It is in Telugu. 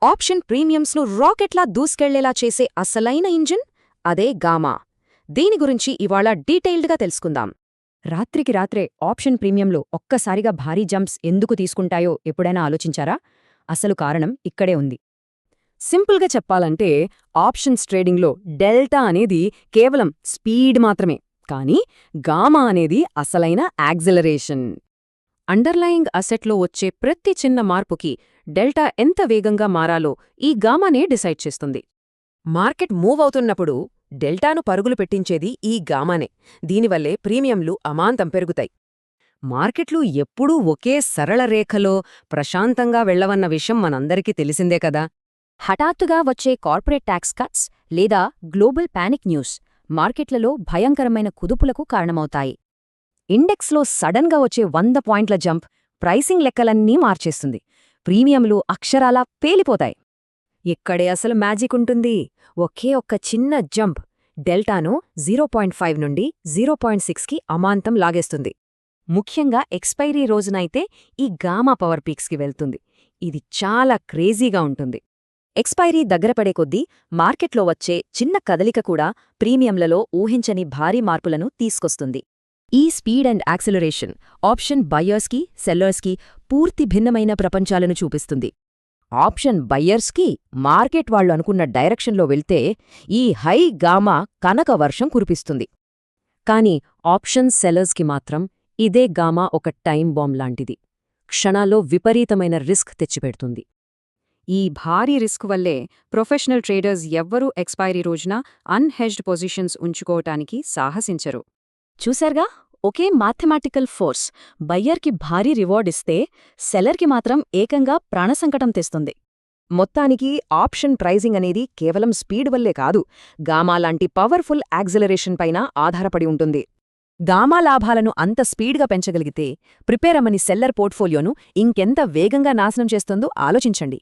ఆప్షన్ ప్రీమియమ్స్ను రాకెట్లా దూసుకెళ్లేలా చేసే అసలైన ఇంజిన్ అదే గామా. దీని గురించి ఇవాళ డీటెయిల్డ్గా తెలుసుకుందాం. రాత్రికి రాత్రే ఆప్షన్ ప్రీమియంలో ఒక్కసారిగా భారీ జంప్స్ ఎందుకు తీసుకుంటాయో ఎప్పుడైనా ఆలోచించారా? అసలు కారణం ఇక్కడే ఉంది. సింపుల్గా చెప్పాలంటే ఆప్షన్స్ ట్రేడింగ్లో డెల్టా అనేది కేవలం స్పీడ్ మాత్రమే, కానీ గామా అనేది అసలైన యాక్సిలరేషన్. అండర్లయింగ్ అసెట్లో వచ్చే ప్రతి చిన్న మార్పుకి డెల్టా ఎంత వేగంగా మారాలో ఈ గామానే డిసైడ్ చేస్తుంది. మార్కెట్ మూవ్ అవుతున్నప్పుడు డెల్టాను పరుగులు పెట్టించేది ఈ గామానే. దీనివల్లే ప్రీమియంలు అమాంతం పెరుగుతాయి. మార్కెట్లు ఎప్పుడూ ఒకే సరళ రేఖలో ప్రశాంతంగా వెళ్లవన్న విషయం మనందరికీ తెలిసిందే కదా. హఠాత్తుగా వచ్చే కార్పొరేట్ ట్యాక్స్ కట్స్ లేదా గ్లోబల్ పానిక్ న్యూస్ మార్కెట్లలో భయంకరమైన కుదుపులకు కారణమవుతాయి. ఇండెక్స్లో సడన్గా వచ్చే 100 పాయింట్ల జంప్ ప్రైసింగ్ లెక్కలన్నీ మార్చేస్తుంది. ప్రీమియంలు అక్షరాలా పేలిపోతాయి. ఇక్కడే అసలు మ్యాజిక్ ఉంటుంది. ఒకే ఒక్క చిన్న జంప్ డెల్టాను 0.5 నుండి 0.6కి అమాంతం లాగేస్తుంది. ముఖ్యంగా ఎక్స్పైరీ రోజునైతే ఈ గామా పవర్ పీక్స్కి వెళ్తుంది. ఇది చాలా క్రేజీగా ఉంటుంది. ఎక్స్పైరీ దగ్గరపడే కొద్దీ మార్కెట్లో వచ్చే చిన్న కదలిక కూడా ప్రీమియంలలో ఊహించని భారీ మార్పులను తీసుకొస్తుంది. ఈ స్పీడ్ అండ్ యాక్సిలరేషన్ ఆప్షన్ బయ్యర్స్కి, సెల్లర్స్కి పూర్తి భిన్నమైన ప్రపంచాలను చూపిస్తుంది. ఆప్షన్ బయ్యర్స్కి మార్కెట్ వాళ్లు అనుకున్న డైరెక్షన్లో వెళ్తే ఈ హై గామా కనక వర్షం కురిపిస్తుంది. కాని ఆప్షన్ సెల్లర్స్కి మాత్రం ఇదే గామా ఒక టైం బాంబ్ లాంటిది. క్షణాల్లో విపరీతమైన రిస్క్ తెచ్చిపెడుతుంది. ఈ భారీ రిస్క్ వల్లే ప్రొఫెషనల్ ట్రేడర్స్ ఎవ్వరూ ఎక్స్పైరీ రోజున అన్హెజ్డ్ పొజిషన్స్ ఉంచుకోవటానికి సాహసించరు. చూశారుగా, ఒకే మ్యాథమెటికల్ ఫోర్స్ బయ్యర్కి భారీ రివార్డ్ ఇస్తే సెల్లర్కి మాత్రం ఏకంగా ప్రాణసంకటం తెస్తుంది. మొత్తానికి ఆప్షన్ ప్రైజింగ్ అనేది కేవలం స్పీడ్ వల్లే కాదు, గామా లాంటి పవర్ఫుల్ యాక్సిలరేషన్ పైన ఆధారపడి ఉంటుంది. గామా లాభాలను అంత స్పీడ్గా పెంచగలిగితే ప్రిపేర్ అమ్మని సెల్లర్ పోర్ట్ఫోలియోను ఇంకెంత వేగంగా నాశనం చేస్తుందో ఆలోచించండి.